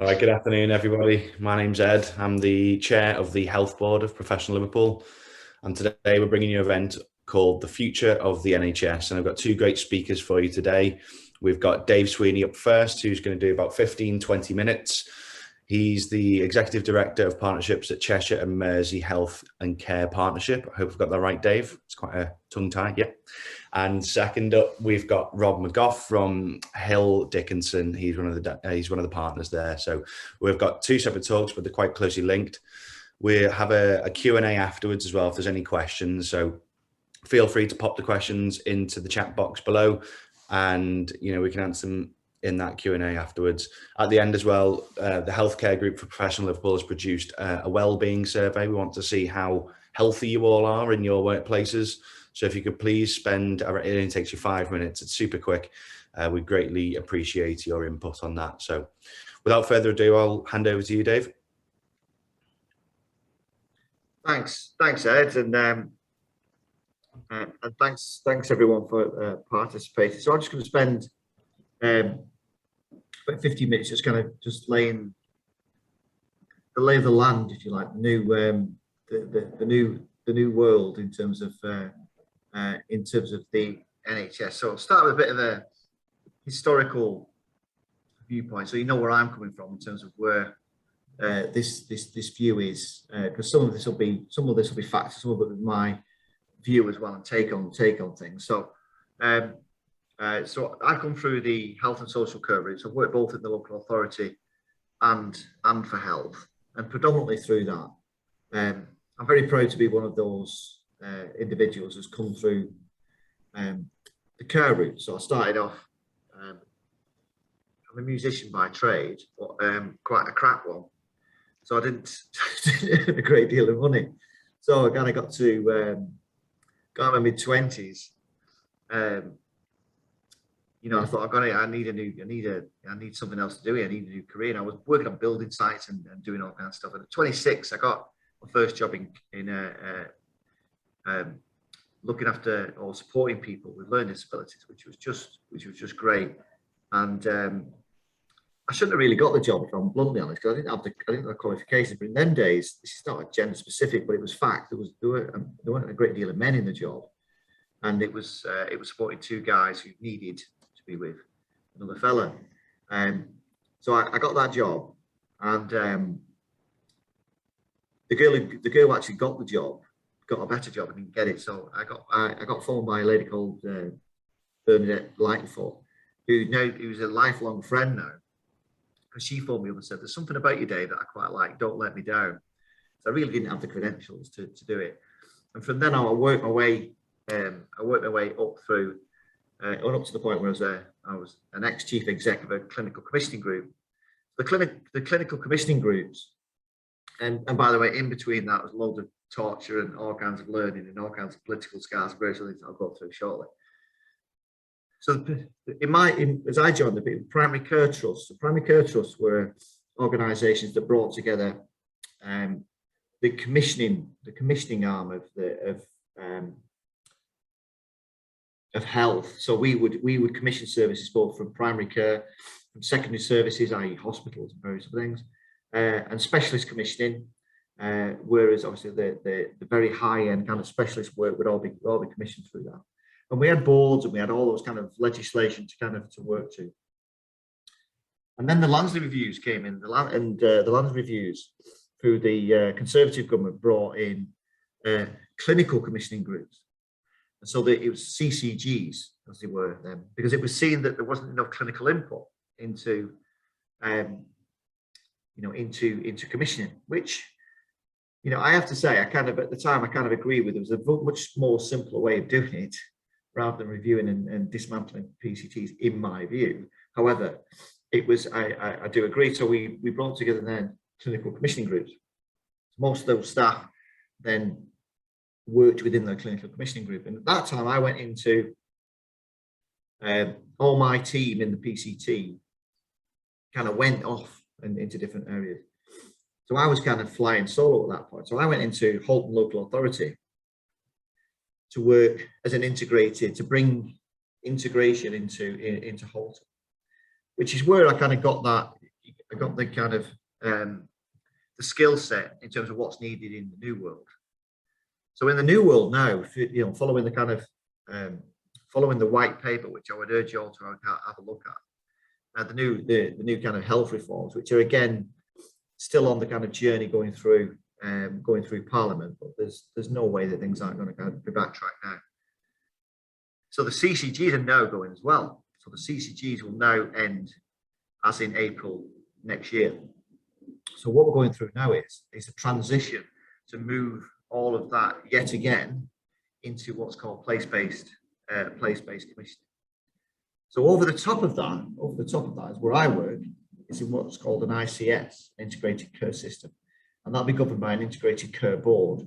All right, good afternoon, everybody. My name's Ed. I'm the chair of the Health Board of Professional Liverpool. And today we're bringing you an event called The Future of the NHS. And I've got two great speakers for you today. We've got Dave Sweeney up first, who's going to do about 15, 20 minutes. He's the Executive Director of Partnerships at Cheshire and Mersey Health and Care Partnership. I hope I've got that right, Dave. It's quite a tongue tie, yeah. And second up, we've got Rob McGough from Hill Dickinson. He's one of the partners there. So we've got two separate talks, but they're quite closely linked. We have a Q&A afterwards as well if there's any questions. So feel free to pop the questions into the chat box below, and we can answer them in that Q&A afterwards. At the end as well, the healthcare group for Professional Liverpool has produced a well-being survey. We want to see how healthy you all are in your workplaces. So if you could please spend, it only takes you 5 minutes, it's super quick. We greatly appreciate your input on that. So without further ado, I'll hand over to you, Dave. Thanks, Ed, and thanks everyone for participating. So I'm just going to spend about 15 minutes just laying the lay of the land, if you like, the new world in terms of the NHS. So I'll start with a bit of a historical viewpoint, so you know where I'm coming from in terms of where this view is, because some of this will be facts, some of it will be my view as well and take on things. So so I come through the health and social care route. So I've worked both in the local authority and for health, and predominantly through that. I'm very proud to be one of those individuals who's come through the care route. So I started off, I'm a musician by trade, but quite a crap one. So I didn't earn a great deal of money. So I kind of got in my mid-20s. I thought I need something else to do here. I need a new career. And I was working on building sites and doing all kinds of stuff. And at 26, I got my first job in looking after or supporting people with learning disabilities, which was just great. And I shouldn't have really got the job, if I'm bluntly honest, because I didn't have the qualifications. But in them days, this is not gender specific, but it was fact. There weren't a great deal of men in the job, and it was supporting two guys who needed to be with another fella. So I got that job, and the girl who actually got the job got a better job and didn't get it. So I got phoned by a lady called Bernadette Lightfoot, who's a lifelong friend now. Because she phoned me up and said, "There's something about you, Dave, that I quite like. Don't let me down." So I really didn't have the credentials to do it. And from then on, I worked my way up through, up to the point where I was an ex-chief exec of a clinical commissioning group. The clinical commissioning groups, and by the way, in between that was loads of torture and all kinds of learning and all kinds of political scars, various things I'll go through shortly. So as I joined the primary care trusts, the primary care trusts were organisations that brought together the commissioning arm of health. So we would commission services both from primary care, from secondary services, i.e. hospitals and various other things, and specialist commissioning. Whereas obviously the very high end kind of specialist work would all be commissioned through that. And we had boards and we had all those kind of legislation to work to. And then the Lansley reviews came in, the Lansley reviews through the Conservative government brought in clinical commissioning groups. And so it was CCGs, as they were then, because it was seen that there wasn't enough clinical input into commissioning, which, I have to say, at the time I kind of agree with. There was a much more simpler way of doing it, rather than reviewing and dismantling PCTs, in my view. However, it was, I do agree. So we brought together then clinical commissioning groups. Most of those staff then worked within the clinical commissioning group. And at that time, I went into all my team in the PCT kind of went off and into different areas. So I was kind of flying solo at that point. So I went into Halton Local Authority to work as an to bring integration into Halton, which is where I kind of got that. I've got the kind of the skill set in terms of what's needed in the new world. So in the new world now, following the kind of following the white paper, which I would urge you all to have a look at, the new kind of health reforms, which are again still on the kind of journey going through Parliament, but there's no way that things aren't going to kind of be backtracked now. So the CCGs are now going as well. So the CCGs will now end as in April next year. So what we're going through now is a transition to move all of that yet again into what's called place-based commissioning. So over the top of that is where I work, is in what's called an ICS, integrated care system, and that'll be governed by an integrated care board,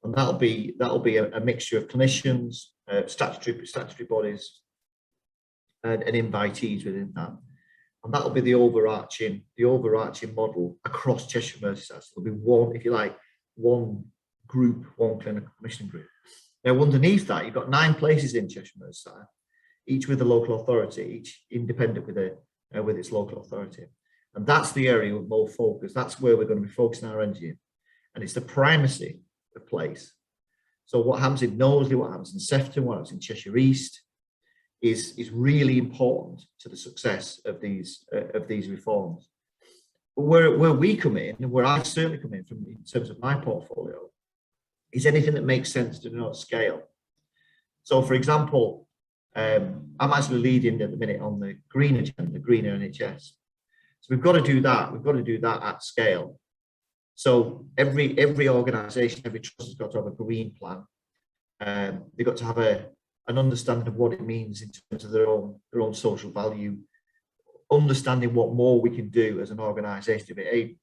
and that'll be a mixture of clinicians, statutory bodies, and invitees within that, and that'll be the overarching model across Cheshire Merseyside. So there'll be one, if you like, one group, one clinical commissioning group. Now underneath that, you've got 9 places in Cheshire Merseyside, each with a local authority, each independent with its local authority, and that's the area of more focus. That's where we're going to be focusing our energy in, and it's the primacy of place. So what happens in Knowsley, what happens in Sefton, what happens in Cheshire East is really important to the success of these reforms. But where we come in, and where I certainly come in from in terms of my portfolio, is anything that makes sense to denote scale. So for example, I'm actually leading at the minute on the green agenda, the green NHS. So we've got to do that. We've got to do that at scale. So every organisation, every trust has got to have a green plan. They've got to have an understanding of what it means in terms of their own social value, understanding what more we can do as an organisation to be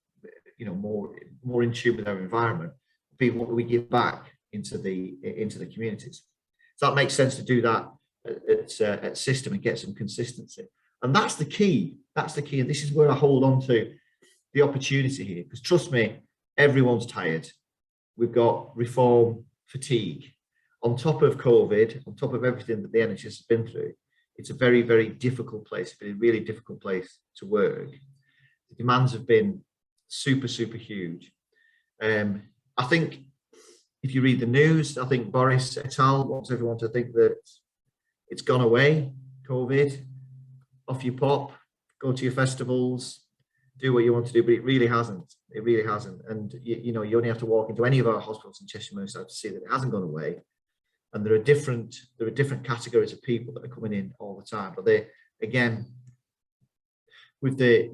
more in tune with our environment, be what we give back into the communities. So that makes sense to do that at system and get some consistency, and that's the key. That's the key, and this is where I hold on to the opportunity here, because trust me, everyone's tired. We've got reform fatigue on top of COVID, on top of everything that the NHS has been through. It's a very, very difficult place. It's been a really difficult place to work. The demands have been super huge. I think if you read the news, I think Boris et al. Wants everyone to think that it's gone away, COVID, off you pop, go to your festivals, do what you want to do, but it really hasn't. It really hasn't. And you only have to walk into any of our hospitals in Cheshire Merseyside to see that it hasn't gone away. And there are different categories of people that are coming in all the time. But they, again, with the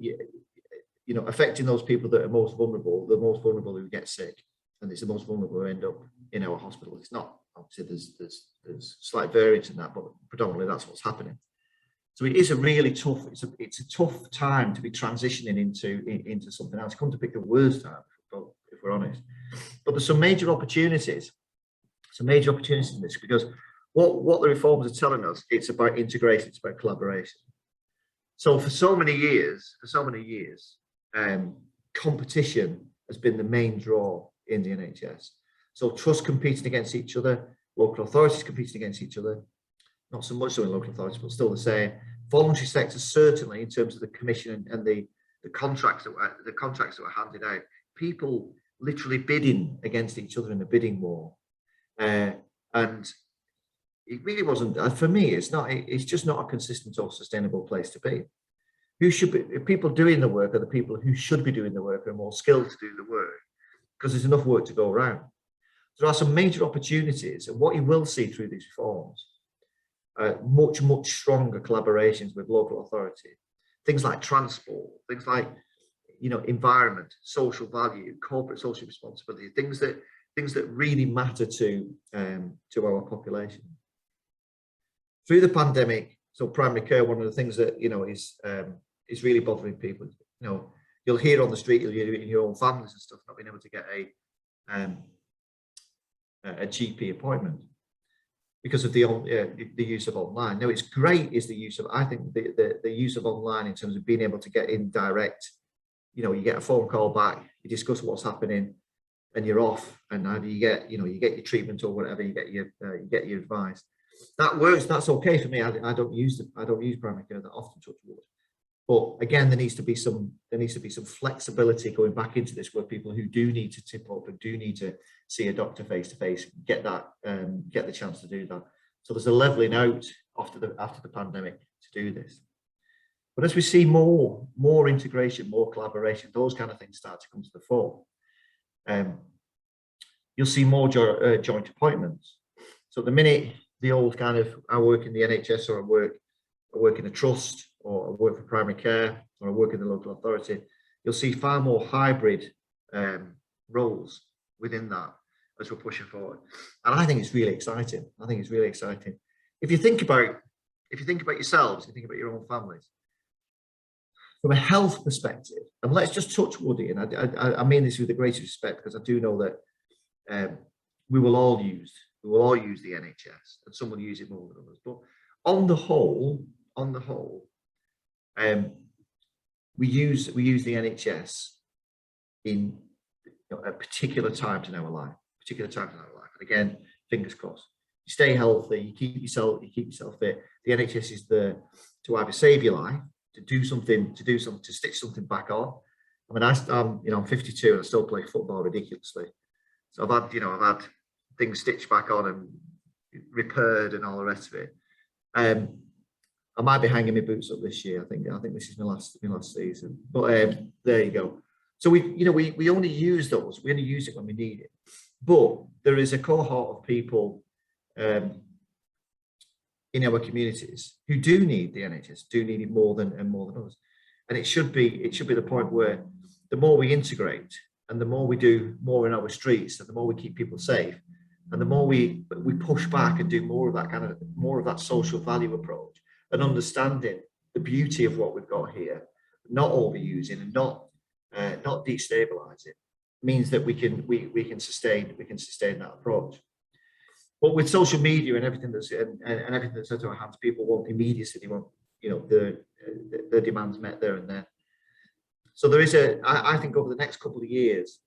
affecting those people that are most vulnerable, the most vulnerable who get sick, and it's the most vulnerable who end up in our hospital. It's not, obviously there's slight variance in that, but predominantly that's what's happening. So it is a really tough, it's a tough time to be transitioning into something else. Come to pick the worst time, if we're honest. But there's some major opportunities in this, because what the reforms are telling us, it's about integration, it's about collaboration. So for so many years, competition has been the main draw in the NHS. So trusts competing against each other, local authorities competing against each other, not so much so in local authorities, but still the same. Voluntary sector, certainly, in terms of the commission and the contracts that were handed out, people literally bidding against each other in a bidding war, and it really wasn't. For me, it's just not a consistent or sustainable place to be. Who should be people doing the work are the people who should be doing the work, are more skilled to do the work, because there's enough work to go around. There are some major opportunities, and what you will see through these reforms, much stronger collaborations with local authority, things like transport, things like environment, social value, corporate social responsibility, things that really matter to our population. Through the pandemic, so primary care, one of the things that is really bothering people. You'll hear on the street, you'll hear it in your own families and stuff, not being able to get a GP appointment because of the use of online. Now, it's great is the use of, I think the use of online in terms of being able to get in direct. You get a phone call back, you discuss what's happening, and you're off, and either you get your treatment or whatever, you get your advice. That works. That's okay for me. I don't use primary care that often, touch wood. But again, there needs to be some flexibility going back into this, where people who do need to tip up and do need to see a doctor face to face get the chance to do that. So there's a leveling out after the pandemic to do this. But as we see more integration, more collaboration, those kind of things start to come to the fore, you'll see more joint appointments. So at the minute, the old kind of, I work in the NHS, or I work in a trust, or I work for primary care, or I work in the local authority, you'll see far more hybrid roles within that as we're pushing forward. And I think it's really exciting. If you think about yourselves, you think about your own families, from a health perspective, and let's just touch Woody, and I mean this with the greatest respect, because I do know that we will all use the NHS, and some will use it more than others. But on the whole, we use the NHS in at particular times in our life. And again, fingers crossed. You stay healthy, you keep yourself fit. The NHS is there to either save your life, to stitch something back on. I mean, I'm 52 and I still play football ridiculously. So I've had things stitched back on and repaired and all the rest of it. I might be hanging my boots up this year. I think this is my last season. But there you go. So we only use those. We only use it when we need it. But there is a cohort of people in our communities who do need the NHS, do need it more than others. And it should be the point where the more we integrate, and the more we do more in our streets, and the more we keep people safe, and the more we push back and do more of that social value approach, and understanding the beauty of what we've got here, not overusing and not destabilize it, means that we can sustain that approach. But with social media and everything that's at our hands, people want immediacy. They want their demands met there and then. So there is I think over the next couple of years,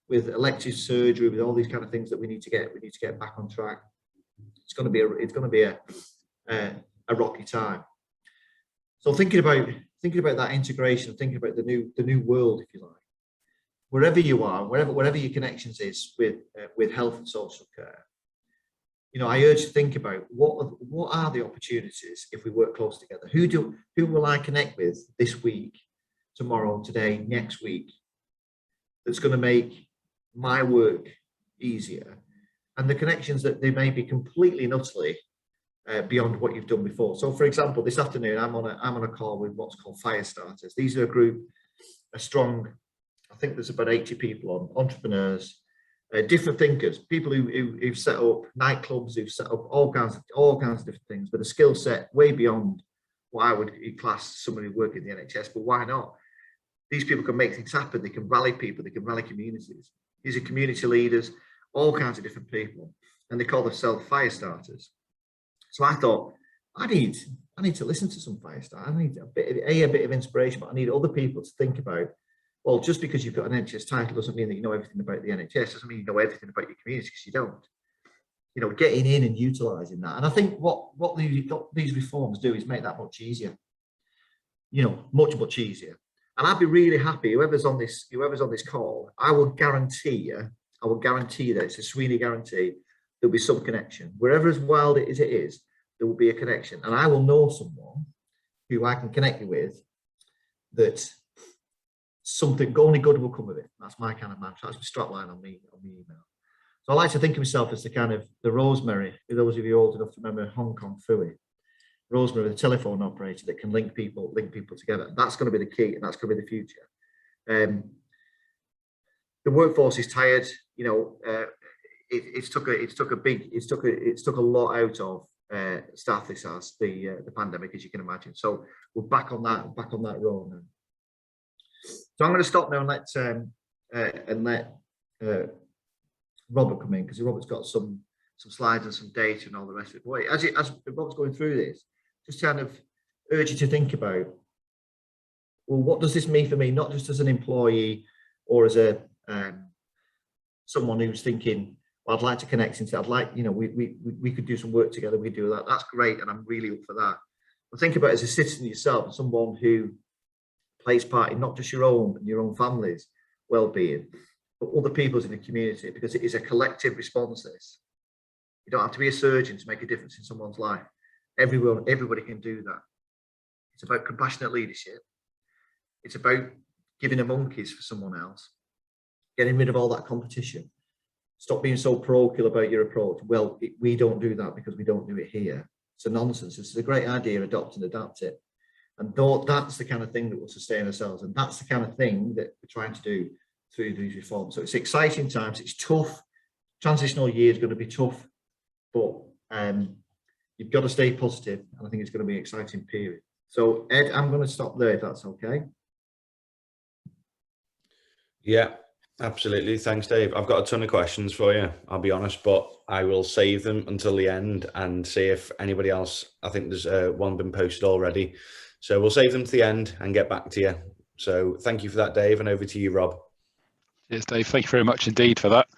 with elective surgery, with all these kind of things that we need to get back on track, it's going to be a rocky time. So thinking about that integration, thinking about the new world, if you like, wherever you are, wherever your connections is with health and social care, I urge you to think about what are the opportunities if we work close together. Who will I connect with this week, tomorrow, today, next week, that's going to make my work easier, and the connections that they may be completely and utterly beyond what you've done before. So, for example, this afternoon I'm on a call with what's called fire starters. These are a strong. I think there's about 80 people on, entrepreneurs, different thinkers, people who've set up nightclubs, who've set up all kinds of different things, but a skill set way beyond what I would class somebody working in the NHS. But why not? These people can make things happen. They can rally people. They can rally communities. These are community leaders, all kinds of different people, and they call themselves fire starters. So I thought, I need to listen to some fire starters. I need a bit of inspiration, but I need other people to think about. Well, just because you've got an NHS title doesn't mean that you know everything about the NHS. Doesn't mean you know everything about your community, because you don't. Getting in and utilising that. And I think what these reforms do is make that much easier. Much easier. And I'd be really happy, whoever's on this call, I will guarantee that it's a Sweeney guarantee, there'll be some connection. Wherever as wild it is, there will be a connection. And I will know someone who I can connect you with, that something only good will come of it. That's my kind of mantra. That's my strapline on the email. So I like to think of myself as the Rosemary, for those of you old enough to remember Hong Kong Phooey. Rosemary, the telephone operator that can link people together. That's going to be the key, and that's going to be the future. The workforce is tired. It's took a lot out of staff. This has the pandemic, as you can imagine. So we're back on that road now. So I'm going to stop now and let Robert come in, because Robert's got some slides and some data and all the rest of it. But as Robert's going through this, just kind of urge you to think about, well, what does this mean for me, not just as an employee or as a someone who's thinking, well, I'd like to connect into, I'd like, we could do some work together, we could do that. That's great, and I'm really up for that. But think about it as a citizen yourself, someone who plays part in not just your own and your own family's well-being, but other people's in the community, because it is a collective response. This, you don't have to be a surgeon to make a difference in someone's life. Everybody can do that. It's about compassionate leadership. It's about giving a monkeys for someone else, getting rid of all that competition. Stop being so parochial about your approach. Well, we don't do that because we don't do it here. It's a nonsense. This is a great idea, adopt and adapt it. And that's the kind of thing that will sustain ourselves. And that's the kind of thing that we're trying to do through these reforms. So it's exciting times. It's tough. Transitional year is going to be tough, but you've got to stay positive. And I think it's going to be an exciting period. So Ed, I'm going to stop there if that's okay. Yeah, absolutely. Thanks, Dave. I've got a ton of questions for you, I'll be honest, but I will save them until the end and see if anybody else, I think there's one been posted already. So we'll save them to the end and get back to you. So thank you for that, Dave, and over to you, Rob. Cheers, Dave. Thank you very much indeed for that.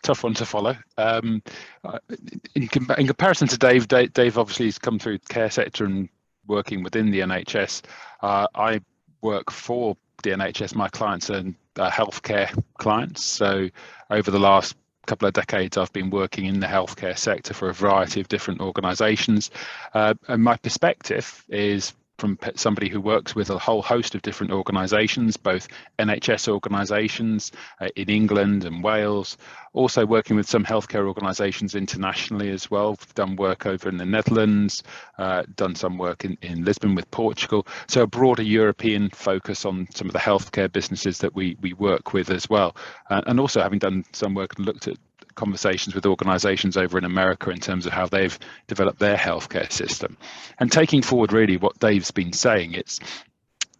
Tough one to follow. In comparison to Dave obviously has come through the care sector and working within the NHS. I work for the NHS. My clients are healthcare clients. So over the last couple of decades, I've been working in the healthcare sector for a variety of different organisations. And my perspective is from somebody who works with a whole host of different organisations, both NHS organisations in England and Wales, also working with some healthcare organisations internationally as well. We've done work over in the Netherlands, done some work in Lisbon with Portugal. So a broader European focus on some of the healthcare businesses that we work with as well. And also having done some work and looked at conversations with organisations over in America in terms of how they've developed their healthcare system. And taking forward really what Dave's been saying, it's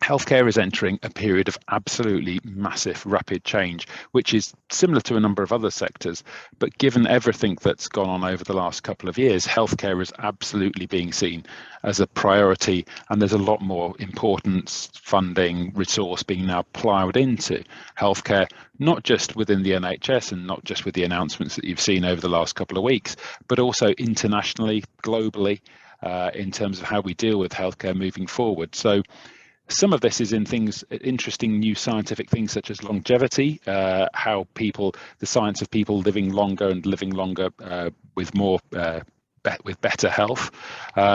healthcare is entering a period of absolutely massive rapid change, which is similar to a number of other sectors. But given everything that's gone on over the last couple of years, healthcare is absolutely being seen as a priority, and there's a lot more importance, funding, resource being now ploughed into healthcare, not just within the NHS and not just with the announcements that you've seen over the last couple of weeks, but also internationally, globally, in terms of how we deal with healthcare moving forward. So some of this is in things, interesting new scientific things such as longevity, how people, the science of people living longer and living longer with more, with better health,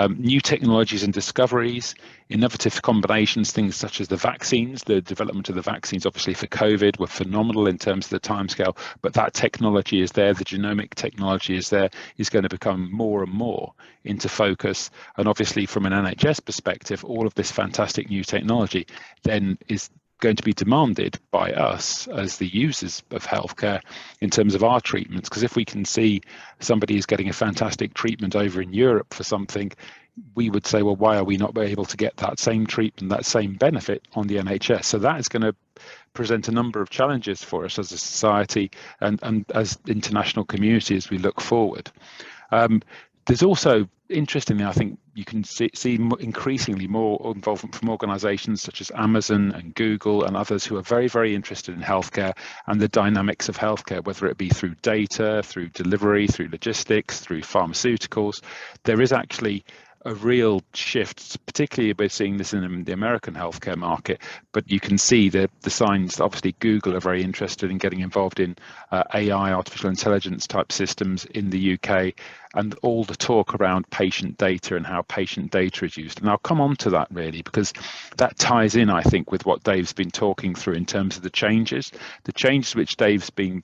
new technologies and discoveries, innovative combinations, things such as the vaccines. The development of the vaccines, obviously for COVID, were phenomenal in terms of the timescale, but that technology is there, the genomic technology is there, is going to become more and more into focus. And obviously from an NHS perspective, all of this fantastic new technology then is going to be demanded by us as the users of healthcare in terms of our treatments. Because if we can see somebody is getting a fantastic treatment over in Europe for something, we would say, well, why are we not able to get that same treatment, that same benefit on the NHS? So that is going to present a number of challenges for us as a society and as international community as we look forward. There's also, interestingly, I think you can see increasingly more involvement from organisations such as Amazon and Google and others who are very, very interested in healthcare and the dynamics of healthcare, whether it be through data, through delivery, through logistics, through pharmaceuticals. There is actually a real shift, particularly we're seeing this in the American healthcare market, but you can see the signs. Obviously Google are very interested in getting involved in AI, artificial intelligence type systems in the UK, and all the talk around patient data and how patient data is used. And I'll come on to that really, because that ties in, I think, with what Dave's been talking through in terms of the changes which Dave's been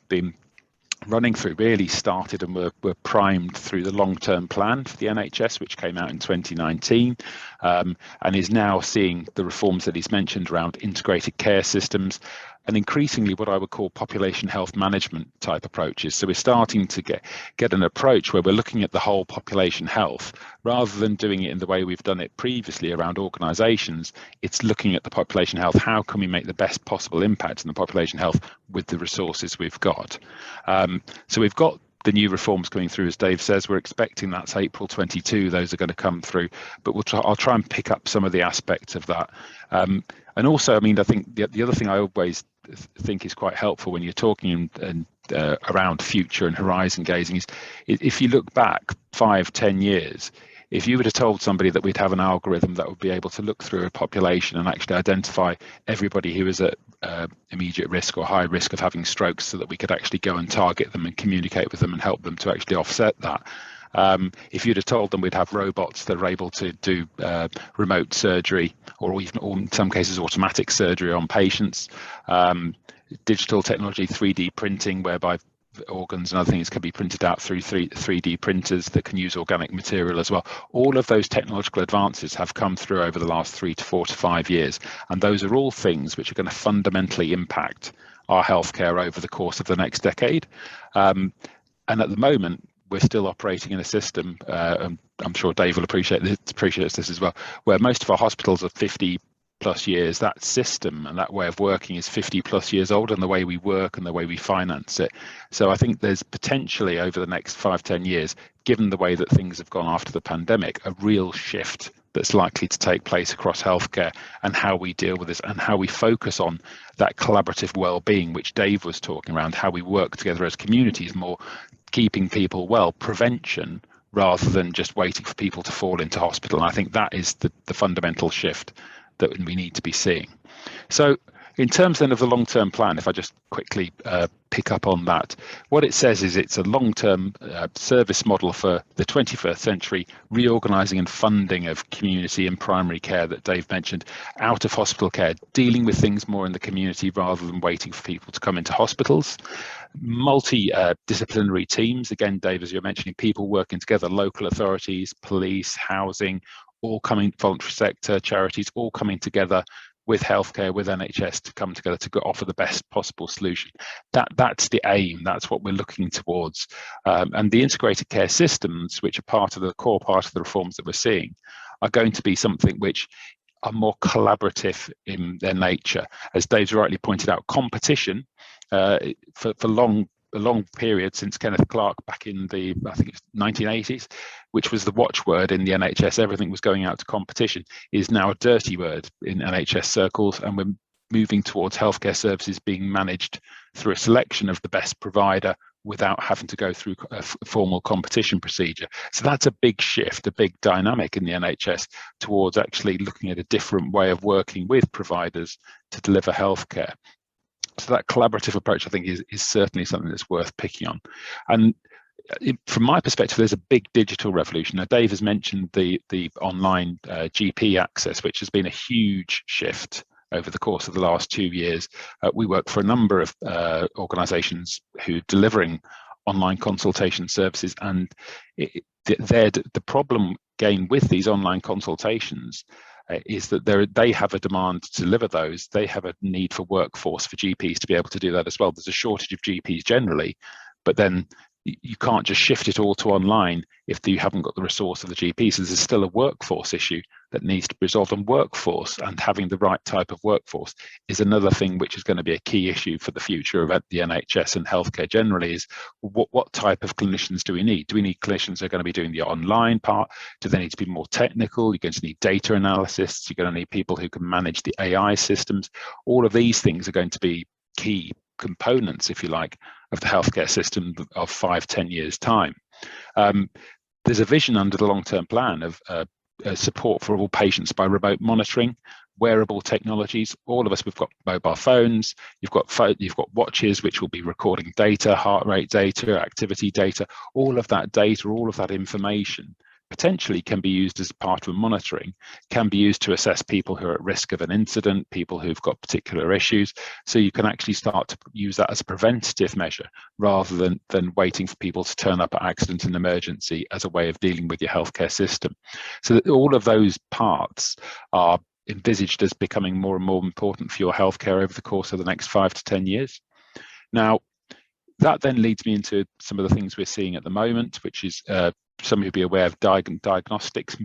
running through really started and were primed through the long-term plan for the NHS, which came out in 2019, and is now seeing the reforms that he's mentioned around integrated care systems and increasingly what I would call population health management type approaches. So we're starting to get an approach where we're looking at the whole population health rather than doing it in the way we've done it previously around organisations. It's looking at the population health. How can we make the best possible impact on the population health with the resources we've got? So we've got the new reforms coming through, as Dave says. We're expecting that's April 22. Those are going to come through, but I'll try and pick up some of the aspects of that. And also, I mean, I think the other thing I always think is quite helpful when you're talking around future and horizon gazing is if you look back 5-10 years, if you would have told somebody that we'd have an algorithm that would be able to look through a population and actually identify everybody who is at immediate risk or high risk of having strokes, so that we could actually go and target them and communicate with them and help them to actually offset that. If you'd have told them we'd have robots that are able to do remote surgery, or even, or in some cases, automatic surgery on patients, digital technology, 3D printing, whereby organs and other things can be printed out through 3D printers that can use organic material as well. All of those technological advances have come through over the last 3 to 4 to 5 years, and those are all things which are going to fundamentally impact our healthcare over the course of the next decade. And at the moment, we're still operating in a system, and I'm sure Dave will appreciates this as well, where most of our hospitals are 50 plus years. That system and that way of working is 50 plus years old, and the way we work and the way we finance it. So I think there's potentially, over the next 5-10 years, given the way that things have gone after the pandemic, a real shift that's likely to take place across healthcare, and how we deal with this and how we focus on that collaborative well-being, which Dave was talking around, how we work together as communities, more keeping people well, prevention, rather than just waiting for people to fall into hospital. And I think that is the fundamental shift that we need to be seeing. So in terms then of the long-term plan, if I just quickly pick up on that, what it says is it's a long-term service model for the 21st century, reorganising and funding of community and primary care that Dave mentioned, out of hospital care, dealing with things more in the community rather than waiting for people to come into hospitals. Multi-disciplinary teams, again, Dave, as you're mentioning, people working together, local authorities, police, housing, all coming, voluntary sector, charities, all coming together with healthcare, with NHS, to come together to offer the best possible solution. That's the aim. That's what we're looking towards. And the integrated care systems, which are part of the core part of the reforms that we're seeing, are going to be something which are more collaborative in their nature. As Dave's rightly pointed out, competition for a long period since Kenneth Clarke back in the, I think it's 1980s, which was the watchword in the NHS, everything was going out to competition, is now a dirty word in NHS circles, and we're moving towards healthcare services being managed through a selection of the best provider without having to go through a formal competition procedure. So that's a big shift, a big dynamic in the NHS towards actually looking at a different way of working with providers to deliver healthcare. So that collaborative approach, I think, is certainly something that's worth picking on. And from my perspective, there's a big digital revolution. Now, Dave has mentioned the online GP access, which has been a huge shift over the course of the last 2 years. We work for a number of organisations who are delivering online consultation services, and the problem again with these online consultations is that they have a demand to deliver those. They have a need for workforce, for GPs to be able to do that as well. There's a shortage of GPs generally, but then you can't just shift it all to online if you haven't got the resource of the GPs. So there's still a workforce issue that needs to be resolved, and workforce and having the right type of workforce is another thing which is going to be a key issue for the future of the NHS and healthcare generally. Is what type of clinicians do we need? Do we need clinicians who are going to be doing the online part? Do they need to be more technical? You're going to need data analysts. You're going to need people who can manage the AI systems. All of these things are going to be key components, if you like, of the healthcare system of 5-10 years time. There's a vision under the long-term plan of support for all patients by remote monitoring, wearable technologies. All of us, we've got mobile phones, you've got watches which will be recording data, heart rate data, activity data. All of that data, all of that information potentially can be used as part of monitoring, can be used to assess people who are at risk of an incident, people who've got particular issues. So you can actually start to use that as a preventative measure rather than waiting for people to turn up at accident and emergency as a way of dealing with your healthcare system. So that all of those parts are envisaged as becoming more and more important for your healthcare over the course of the next 5 to 10 years. Now, that then leads me into some of the things we're seeing at the moment, which is some of you will be aware of diagnostics.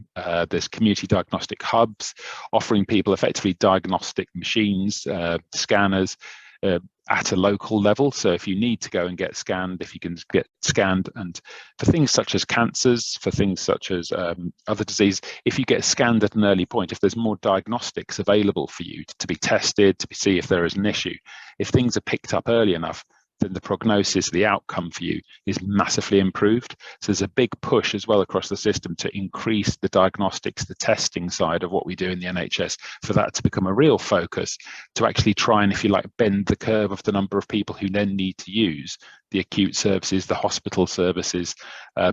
There's community diagnostic hubs offering people effectively diagnostic machines, scanners at a local level. So if you need to go and get scanned, if you can get scanned, and for things such as cancers, for things such as other disease, if you get scanned at an early point, if there's more diagnostics available for you to be tested, to see if there is an issue, if things are picked up early enough, then the prognosis, the outcome for you is massively improved. So there's a big push as well across the system to increase the diagnostics, the testing side of what we do in the NHS, for that to become a real focus, to actually try and, if you like, bend the curve of the number of people who then need to use the acute services, the hospital services,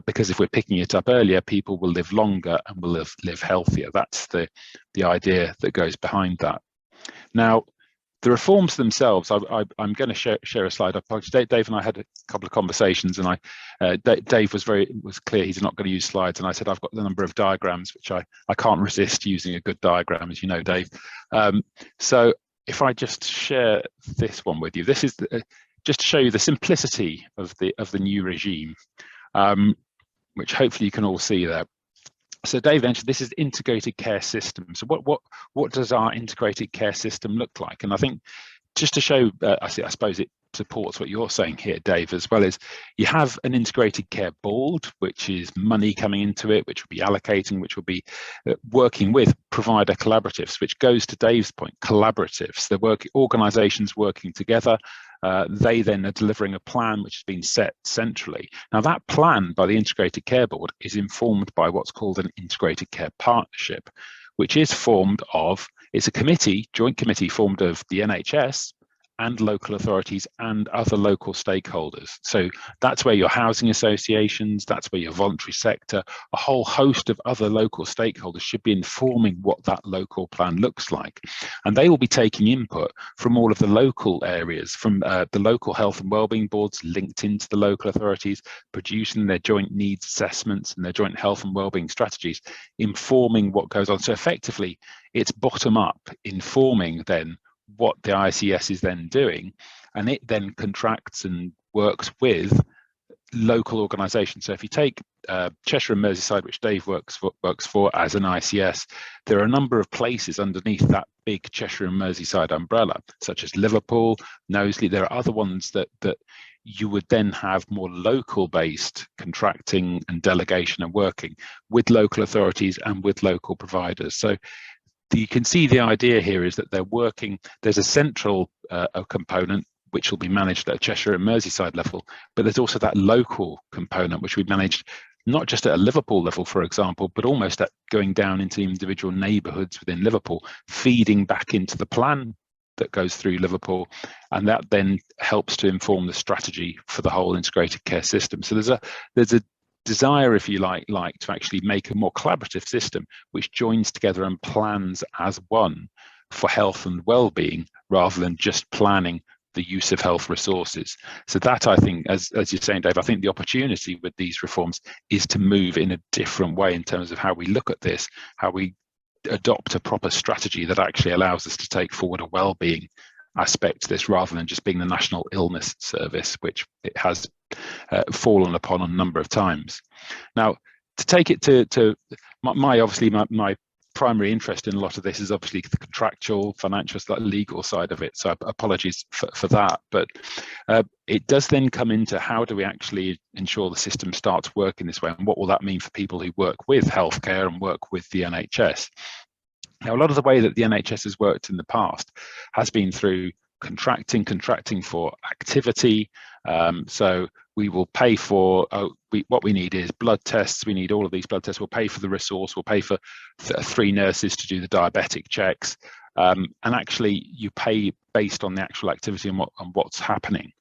because if we're picking it up earlier, people will live longer and will live healthier. That's the idea that goes behind that. Now, the reforms themselves, I'm going to share a slide. Dave and I had a couple of conversations, and Dave was clear he's not going to use slides, and I said I've got the number of diagrams, which I can't resist using a good diagram, as you know, Dave. So if I just share this one with you, this is just to show you the simplicity of the new regime, which hopefully you can all see there. So Dave mentioned this is integrated care system. So what does our integrated care system look like? And I think just to show, I suppose it supports what you're saying here, Dave, as well as you have an integrated care board, which is money coming into it, which will be allocating, which will be working with provider collaboratives, which goes to Dave's point, collaboratives. They're organisations working together. They then are delivering a plan which has been set centrally. Now, that plan by the Integrated Care Board is informed by what's called an Integrated Care Partnership, which is formed of, it's a committee, joint committee formed of the NHS and local authorities and other local stakeholders. So that's where your housing associations, that's where your voluntary sector, a whole host of other local stakeholders should be informing what that local plan looks like. And they will be taking input from all of the local areas, from the local health and wellbeing boards linked into the local authorities, producing their joint needs assessments and their joint health and wellbeing strategies, informing what goes on. So effectively, it's bottom up, informing then what the ICS is then doing, and it then contracts and works with local organisations. So if you take Cheshire and Merseyside, which Dave works for as an ICS, there are a number of places underneath that big Cheshire and Merseyside umbrella, such as Liverpool, Knowsley. There are other ones that you would then have more local-based contracting and delegation and working with local authorities and with local providers. So you can see the idea here is that they're working, there's a central component which will be managed at a Cheshire and Merseyside level, but there's also that local component which we managed not just at a Liverpool level, for example, but almost at going down into individual neighbourhoods within Liverpool, feeding back into the plan that goes through Liverpool, and that then helps to inform the strategy for the whole integrated care system. So there's a desire, if you like to actually make a more collaborative system which joins together and plans as one for health and well-being, rather than just planning the use of health resources. So that, I think, as you're saying, Dave, I think the opportunity with these reforms is to move in a different way in terms of how we look at this, how we adopt a proper strategy that actually allows us to take forward a well-being aspect to this, rather than just being the National Illness Service, which it has fallen upon a number of times. Now, to take it to my primary interest in a lot of this is obviously the contractual, financial, legal side of it. So apologies for that. But it does then come into how do we actually ensure the system starts working this way, and what will that mean for people who work with healthcare and work with the NHS? Now, a lot of the way that the NHS has worked in the past has been through contracting for activity. So we will pay for, what we need is blood tests. We need all of these blood tests. We'll pay for the resource. We'll pay for 3 nurses to do the diabetic checks. And actually, you pay based on the actual activity and what's happening.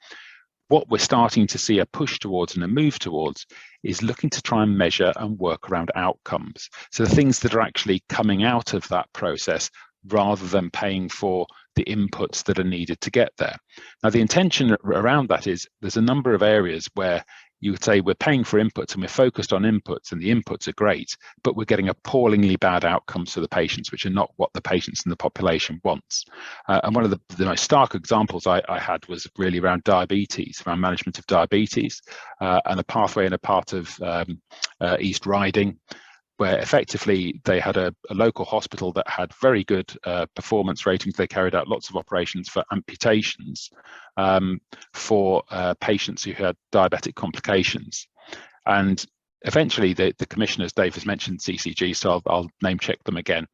What we're starting to see a push towards and a move towards is looking to try and measure and work around outcomes. So the things that are actually coming out of that process, rather than paying for the inputs that are needed to get there. Now, the intention around that is there's a number of areas where you would say we're paying for inputs and we're focused on inputs, and the inputs are great, but we're getting appallingly bad outcomes for the patients, which are not what the patients and the population wants. And one of the most stark examples I had was really around diabetes, around management of diabetes, and a pathway in a part of East Riding, where effectively they had a local hospital that had very good performance ratings. They carried out lots of operations for amputations for patients who had diabetic complications. And eventually the commissioners, Dave has mentioned CCG, so I'll name check them again,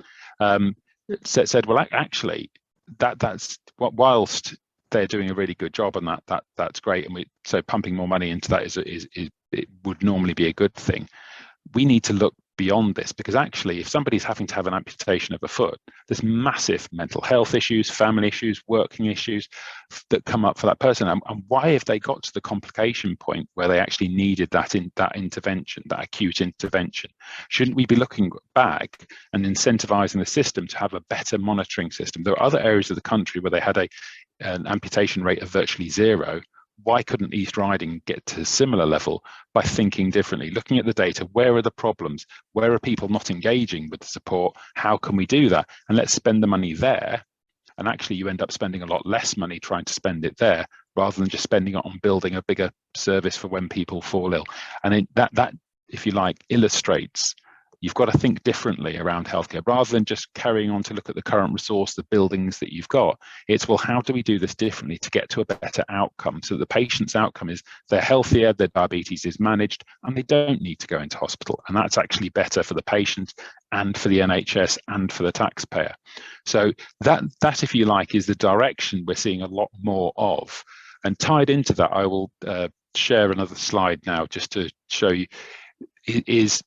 said, well, actually, that's whilst they're doing a really good job, and that's great. And so pumping more money into that is it would normally be a good thing. We need to look beyond this, because actually, if somebody's having to have an amputation of a foot, there's massive mental health issues, family issues, working issues that come up for that person. And why have they got to the complication point where they actually needed that intervention, that acute intervention? Shouldn't we be looking back and incentivizing the system to have a better monitoring system? There are other areas of the country where they had an amputation rate of virtually zero. Why couldn't East Riding get to a similar level by thinking differently, looking at the data? Where are the problems? Where are people not engaging with the support? How can we do that? And let's spend the money there. And actually, you end up spending a lot less money trying to spend it there, rather than just spending it on building a bigger service for when people fall ill. And that, if you like, illustrates you've got to think differently around healthcare, rather than just carrying on to look at the current resource, the buildings that you've got. It's, well, how do we do this differently to get to a better outcome, so the patient's outcome is they're healthier, their diabetes is managed, and they don't need to go into hospital. And that's actually better for the patient and for the NHS and for the taxpayer. So that, if you like, is the direction we're seeing a lot more of. And tied into that, I will share another slide now just to show you, is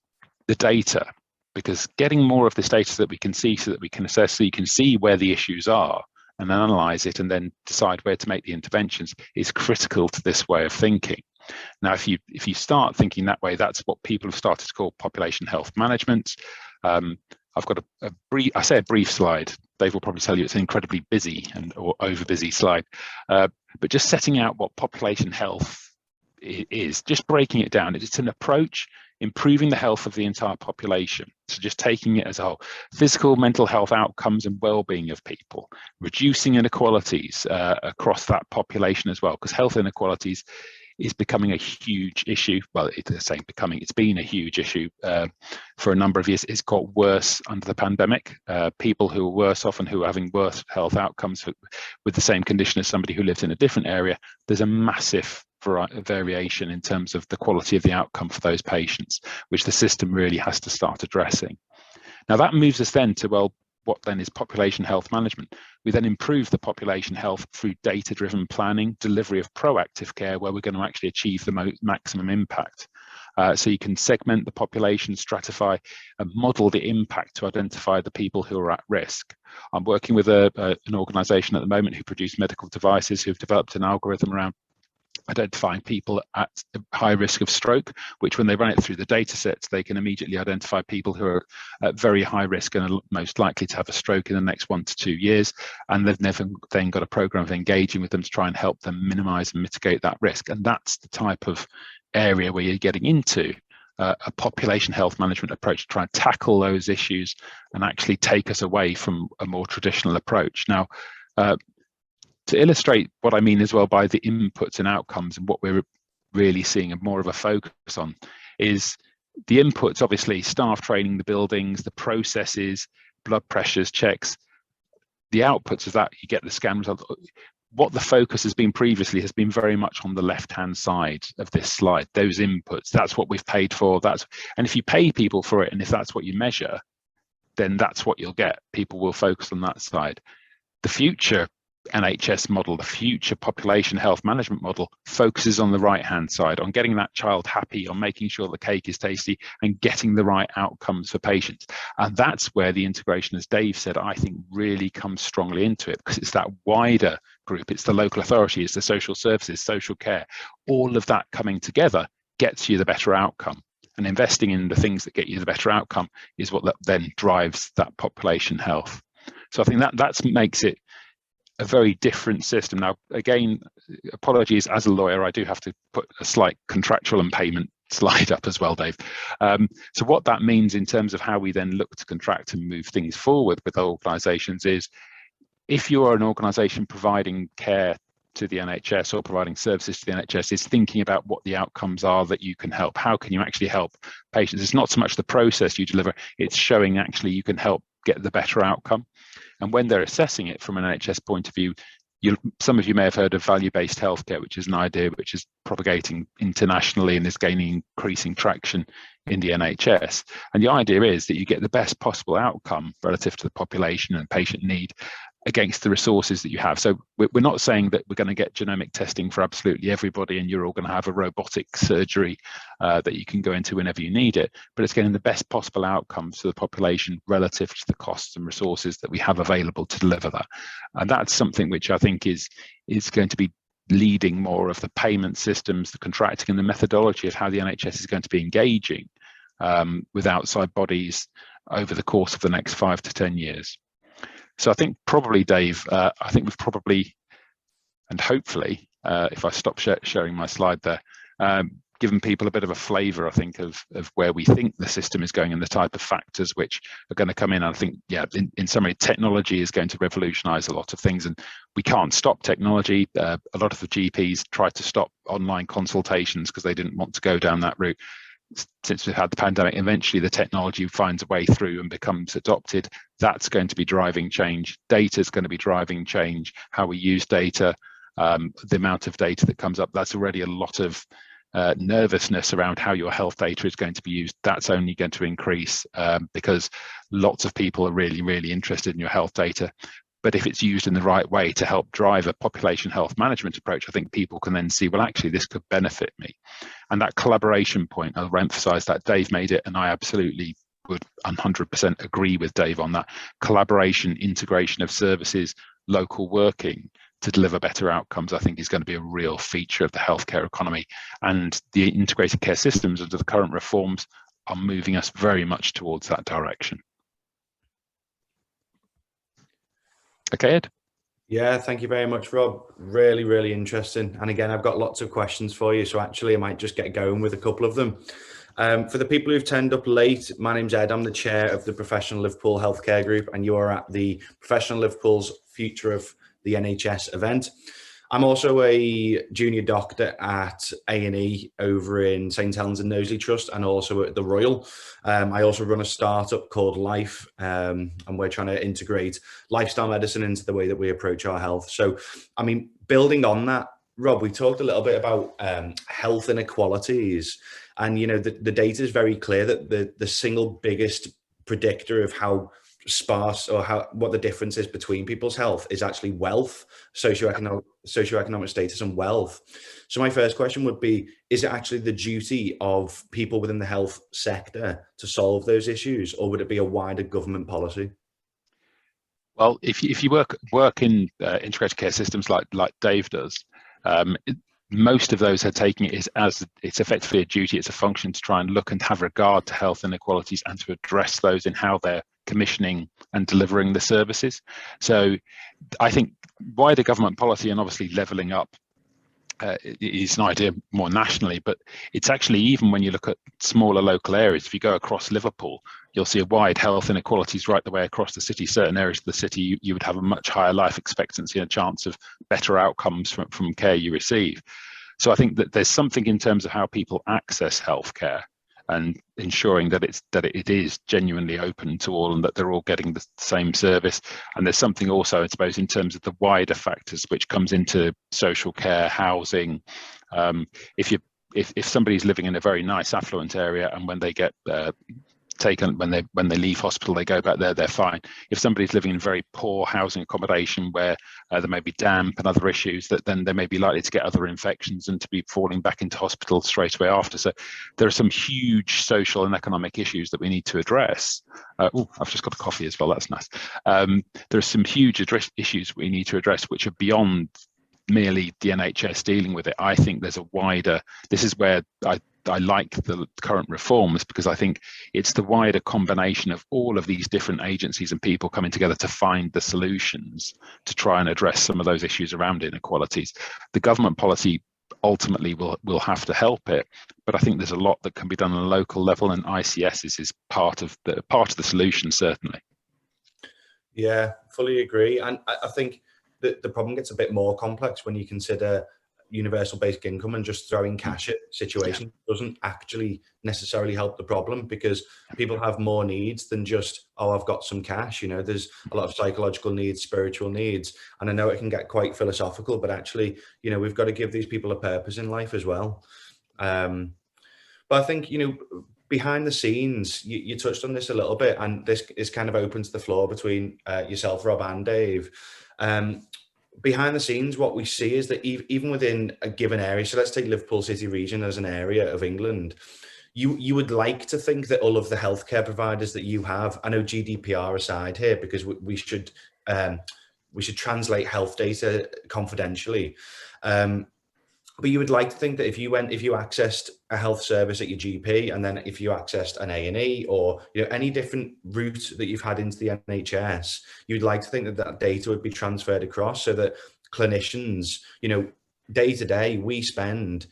the data, because getting more of this data so that we can see, so that we can assess, so you can see where the issues are and analyze it and then decide where to make the interventions, is critical to this way of thinking. Now, if you start thinking that way, that's what people have started to call population health management. I've got a brief slide. Dave will probably tell you it's an incredibly busy or over busy slide, but just setting out what population health is, just breaking it down. It's an approach improving the health of the entire population. So just taking it as a whole, physical, mental health outcomes and well-being of people, reducing inequalities across that population as well, because health inequalities is becoming a huge issue. Well, it's been a huge issue for a number of years. It's got worse under the pandemic. People who are worse off and who are having worse health outcomes with the same condition as somebody who lives in a different area, there's a massive variation in terms of the quality of the outcome for those patients, which the system really has to start addressing. Now that moves us then to, well, what then is population health management? We then improve the population health through data-driven planning, delivery of proactive care, where we're going to actually achieve the maximum impact. So you can segment the population, stratify, and model the impact to identify the people who are at risk. I'm working with an organisation at the moment who produce medical devices, who've developed an algorithm around identifying people at high risk of stroke, which when they run it through the data sets, they can immediately identify people who are at very high risk and are most likely to have a stroke in the next 1 to 2 years. And they've never then got a program of engaging with them to try and help them minimize and mitigate that risk. And that's the type of area where you're getting into a population health management approach to try and tackle those issues and actually take us away from a more traditional approach. Now, to illustrate what I mean as well by the inputs and outcomes, and what we're really seeing more of a focus on is the inputs, obviously staff training, the buildings, the processes, blood pressures, checks. The outputs of that, you get the scan results. What the focus has been previously has been very much on the left-hand side of this slide, those inputs. That's what we've paid for. And if you pay people for it, and if that's what you measure, then that's what you'll get. People will focus on that side. The future NHS model, the future population health management model, focuses on the right-hand side, on getting that child happy, on making sure the cake is tasty, and getting the right outcomes for patients. And that's where the integration, as Dave said, I think really comes strongly into it, because it's that wider group. It's the local authority, it's the social services, social care. All of that coming together gets you the better outcome. And investing in the things that get you the better outcome is what then drives that population health. So I think that makes it a very different system. Now, again, apologies, as a lawyer, I do have to put a slight contractual and payment slide up as well, Dave. So what that means in terms of how we then look to contract and move things forward with organisations is, if you are an organisation providing care to the NHS or providing services to the NHS, is thinking about what the outcomes are that you can help. How can you actually help patients? It's not so much the process you deliver, it's showing actually you can help get the better outcome. And when they're assessing it from an NHS point of view, some of you may have heard of value-based healthcare, which is an idea which is propagating internationally and is gaining increasing traction in the NHS. And the idea is that you get the best possible outcome relative to the population and patient need, against the resources that you have. So we're not saying that we're going to get genomic testing for absolutely everybody and you're all going to have a robotic surgery that you can go into whenever you need it, but it's getting the best possible outcomes for the population relative to the costs and resources that we have available to deliver that. And that's something which I think is going to be leading more of the payment systems, the contracting and the methodology of how the NHS is going to be engaging with outside bodies over the course of the next 5 to 10 years. So I think probably, Dave, I think we've probably, and hopefully, if I stop sharing my slide there, given people a bit of a flavour, I think, of where we think the system is going and the type of factors which are going to come in. I think, yeah, in summary, technology is going to revolutionise a lot of things, and we can't stop technology. A lot of the GPs tried to stop online consultations because they didn't want to go down that route. Since we've had the pandemic, eventually the technology finds a way through and becomes adopted. That's going to be driving change. Data is going to be driving change. How we use data, the amount of data that comes up, that's already a lot of nervousness around how your health data is going to be used. That's only going to increase because lots of people are really, really interested in your health data. But if it's used in the right way to help drive a population health management approach, I think people can then see, well, actually, this could benefit me. And that collaboration point, I'll emphasize that Dave made it, and I absolutely would 100% agree with Dave on that. Collaboration, integration of services, local working to deliver better outcomes, I think is going to be a real feature of the healthcare economy. And the integrated care systems under the current reforms are moving us very much towards that direction. Okay, Ed. Yeah, thank you very much, Rob. Really, really interesting. And again, I've got lots of questions for you. So actually, I might just get going with a couple of them. For the people who've turned up late, my name's Ed. I'm the chair of the Professional Liverpool Healthcare Group, and you are at the Professional Liverpool's Future of the NHS event. I'm also a junior doctor at A&E over in St Helens and Knowsley Trust, and also at the Royal. I also run a startup called Life, and we're trying to integrate lifestyle medicine into the way that we approach our health. So, I mean, building on that, Rob, we talked a little bit about health inequalities, and you know the data is very clear that the single biggest predictor of how sparse or what the difference is between people's health is actually wealth, socioeconomic status and wealth. So my first question would be, is it actually the duty of people within the health sector to solve those issues, or would it be a wider government policy? Well, if you work in integrated care systems like Dave does, most of those are taking it as it's effectively a duty, it's a function to try and look and have regard to health inequalities and to address those in how they're commissioning and delivering the services. So I think wider government policy and obviously levelling up is an idea more nationally, but it's actually, even when you look at smaller local areas, if you go across Liverpool, you'll see a wide health inequalities right the way across the city. Certain areas of the city, you would have a much higher life expectancy and a chance of better outcomes from care you receive. So I think that there's something in terms of how people access healthcare and ensuring that it is genuinely open to all and that they're all getting the same service. And there's something also, I suppose, in terms of the wider factors which comes into social care, housing. If somebody's living in a very nice affluent area and when they get taken, when they leave hospital, they go back there, they're fine. If somebody's living in very poor housing accommodation where there may be damp and other issues, that then they may be likely to get other infections and to be falling back into hospital straight away after. So there are some huge social and economic issues that we need to address. I've just got a coffee as well, that's nice. There are some huge issues we need to address which are beyond merely the NHS dealing with it. I think there's a wider, this is where I like the current reforms, because I think it's the wider combination of all of these different agencies and people coming together to find the solutions to try and address some of those issues around inequalities. The government policy ultimately will have to help it, but I think there's a lot that can be done on a local level, and ICS is part of the solution, certainly. Yeah, fully agree. And I think that the problem gets a bit more complex when you consider universal basic income, and just throwing cash at situation doesn't actually necessarily help the problem, because people have more needs than just, oh, I've got some cash. You know, there's a lot of psychological needs, spiritual needs, and I know it can get quite philosophical, but actually, you know, we've got to give these people a purpose in life as well. But I think, you know, behind the scenes, you touched on this a little bit, and this is kind of opens the floor between yourself, Rob, and Dave. Behind the scenes, what we see is that even within a given area, so let's take Liverpool City region as an area of England, you would like to think that all of the healthcare providers that you have, I know GDPR aside here, because we should translate health data confidentially. But you would like to think that if you accessed a health service at your GP, and then if you accessed an A&E, or any different route that you've had into the NHS, you'd like to think that that data would be transferred across, so that clinicians, day to day, we spend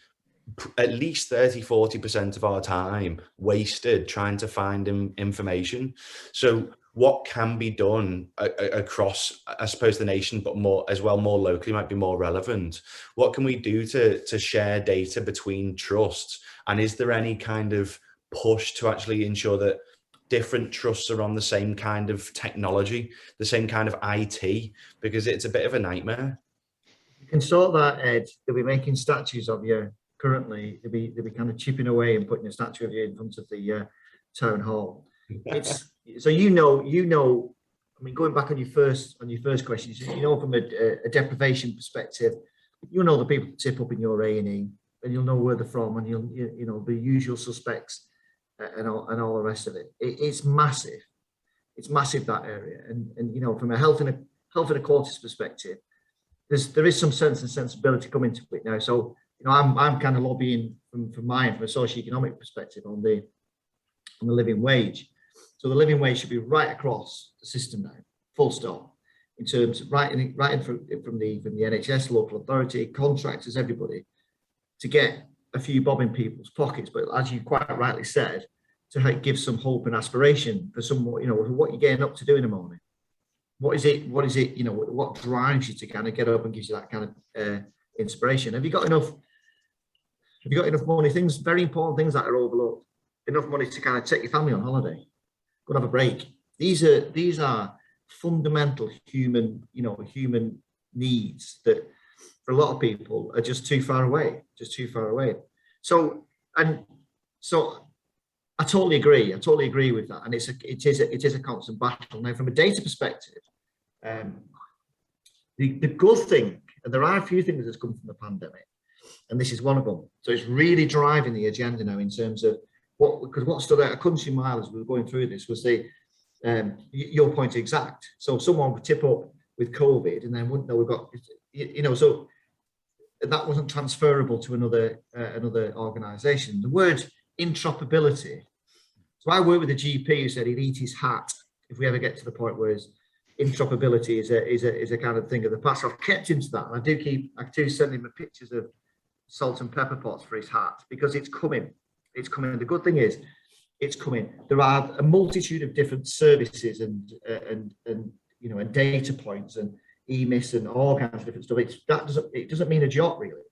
at least 30-40% of our time wasted trying to find information. So what can be done across, I suppose, the nation, but more locally might be more relevant? What can we do to share data between trusts? And is there any kind of push to actually ensure that different trusts are on the same kind of technology, the same kind of IT? Because it's a bit of a nightmare. You can sort that, Ed. They'll be making statues of you currently. They'll be kind of chipping away and putting a statue of you in front of the town hall. It's so I mean, going back on your first question, from a deprivation perspective, the people that tip up in your A&E, and you'll know where they're from, and you'll the usual suspects and all the rest of it. It's massive. It's massive, that area, and from a health inequalities perspective, there is some sense and sensibility coming to it now. So I'm kind of lobbying from a socio-economic perspective on the living wage. So the living wage should be right across the system now, full stop, in terms of right in from the NHS, local authority, contractors, everybody, to get a few bob in people's pockets. But as you quite rightly said, to give some hope and aspiration for some, what you're getting up to do in the morning. What is it? What drives you to kind of get up and gives you that kind of inspiration? Have you got enough money? Very important things that are overlooked. Enough money to kind of take your family on holiday, go and have a break. These are fundamental human needs that for a lot of people are just too far away. So I totally agree with that, and it is a constant battle. Now, from a data perspective, the good thing, and there are a few things that's come from the pandemic, and this is one of them. So it's really driving the agenda now in terms of what stood out a country mile as we were going through this was your point exact. So someone would tip up with COVID and then wouldn't know we've got, so that wasn't transferable to another organisation. The word interoperability. So I work with a GP who said he'd eat his hat if we ever get to the point where interoperability is a kind of thing of the past. So I've kept him to that, and I do send him pictures of salt and pepper pots for his hat, because it's coming. It's coming. The good thing is, it's coming. There are a multitude of different services and data points and EMIS and all kinds of different stuff. It doesn't mean a jot really,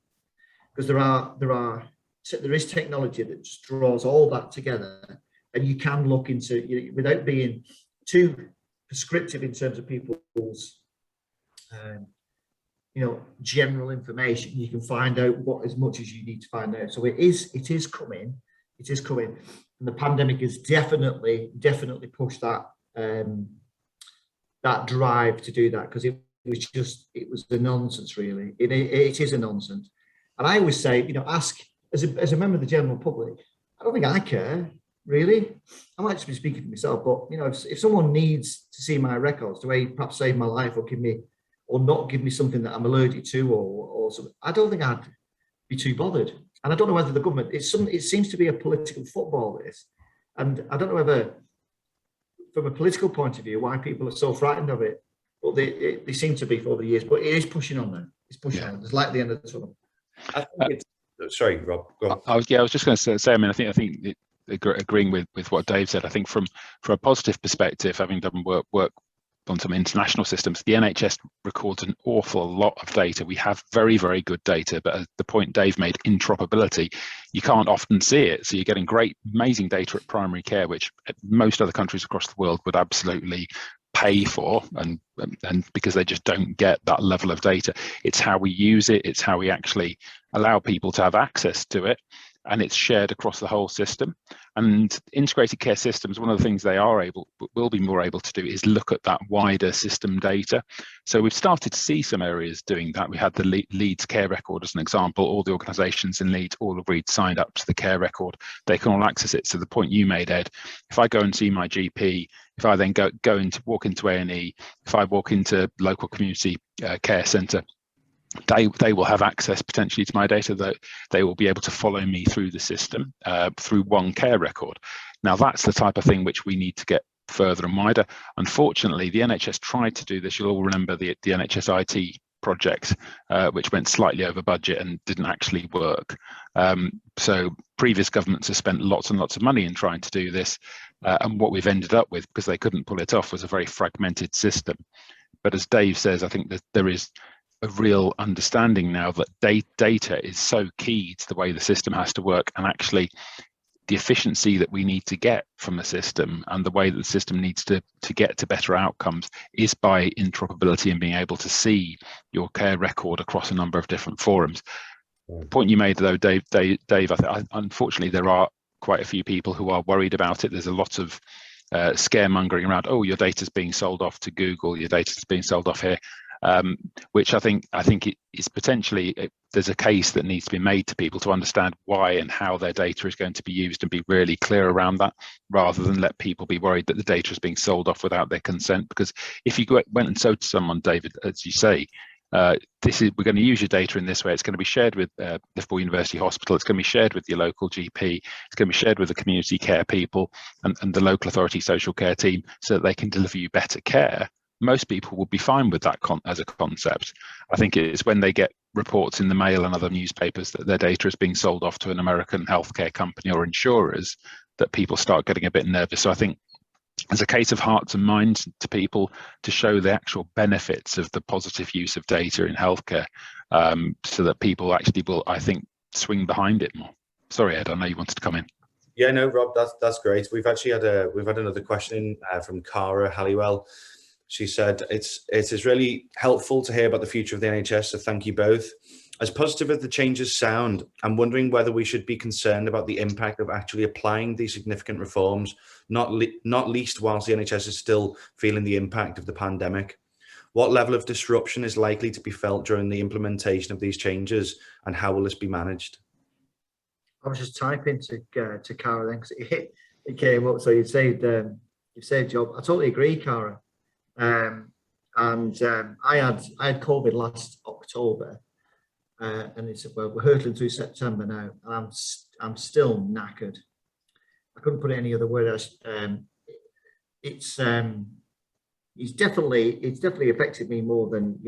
because there is technology that just draws all that together, and you can look into, without being too prescriptive in terms of people's general information. You can find out as much as you need to find out. So it is coming. It is coming, and the pandemic has definitely pushed that that drive to do that, because it was a nonsense really. It is a nonsense, and I always say, ask as a member of the general public. I don't think I care really. I might just be speaking for myself, but if someone needs to see my records to perhaps save my life or give me or not give me something that I'm allergic to or something, I don't think I'd be too bothered. And I don't know whether the government, it seems to be a political football, this. And I don't know whether, from a political point of view, why people are so frightened of it. But they seem to be for over the years. But it is pushing on now. It's pushing on. It's like the end of the tunnel. I think sorry, Rob, go on. I was just going to say, I think agreeing with what Dave said, I think from a positive perspective, having done work on some international systems, the NHS records an awful lot of data. We have very, very good data, but at the point Dave made, interoperability, you can't often see it. So you're getting great, amazing data at primary care, which most other countries across the world would absolutely pay for, and because they just don't get that level of data. It's how we use it. It's how we actually allow people to have access to it. and it's shared across the whole system. And integrated care systems, one of the things they will be more able to do is look at that wider system data. So we've started to see some areas doing that. We had the Leeds care record as an example. All the organisations in Leeds all agreed, signed up to the care record. They can all access it. So the point you made, Ed, if I go and see my GP, if I then walk into A&E, if I walk into local community care centre, they will have access potentially to my data, that they will be able to follow me through the system through one care record. Now that's the type of thing which we need to get further and wider. Unfortunately, the NHS tried to do this. You'll all remember the NHS IT project, which went slightly over budget and didn't actually work. So previous governments have spent lots and lots of money in trying to do this. And what we've ended up with, because they couldn't pull it off, was a very fragmented system. But as Dave says, I think that there is a real understanding now that data is so key to the way the system has to work, and actually the efficiency that we need to get from the system and the way that the system needs to get to better outcomes is by interoperability and being able to see your care record across a number of different forums. The point you made though, Dave, unfortunately there are quite a few people who are worried about it. There's a lot of scaremongering around, oh, your data's being sold off to Google, your data's being sold off here. Which I think it is potentially, there's a case that needs to be made to people to understand why and how their data is going to be used, and be really clear around that, rather than let people be worried that the data is being sold off without their consent. Because if you went and sold to someone, David, as you say, we're going to use your data in this way, it's going to be shared with Liverpool University Hospital, it's going to be shared with your local GP, it's going to be shared with the community care people and the local authority social care team, so that they can deliver you better care. Most people will be fine with that as a concept. I think it's when they get reports in the Mail and other newspapers that their data is being sold off to an American healthcare company or insurers that people start getting a bit nervous. So I think as a case of hearts and minds to people, to show the actual benefits of the positive use of data in healthcare, so that people actually will, I think, swing behind it more. Sorry, Ed, I know you wanted to come in. Yeah, no, Rob, that's great. We've actually had another question from Cara Halliwell. She said, it is really helpful to hear about the future of the NHS, so thank you both. As positive as the changes sound, I'm wondering whether we should be concerned about the impact of actually applying these significant reforms, not least whilst the NHS is still feeling the impact of the pandemic. What level of disruption is likely to be felt during the implementation of these changes, and how will this be managed? I was just typing to Cara then, because it came up. So you saved job. I totally agree, Cara. I had COVID last October, and we're hurtling through September now, and I'm still knackered. I couldn't put it any other word. It's definitely affected me more than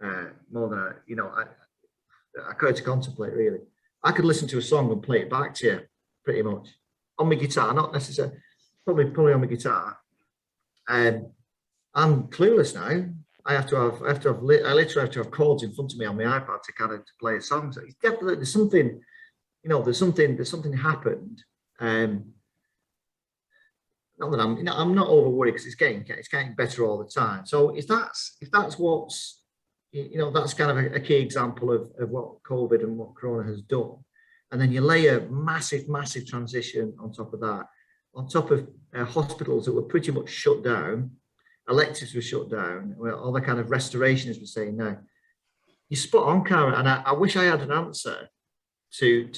I could to contemplate, really. I could listen to a song and play it back to you, pretty much, on my guitar, not necessarily, probably on my guitar. I'm clueless now. I literally have to have chords in front of me on my iPad to kind of play a song. So it's definitely, there's something happened. Not that I'm not over worried, because it's getting better all the time. So if that's what's, that's kind of a key example of what COVID and what Corona has done. And then you lay a massive transition on top of that, on top of hospitals that were pretty much shut down, electives were shut down, all the kind of restoration, as we're saying now. You're spot on, Cara, and I wish I had an answer to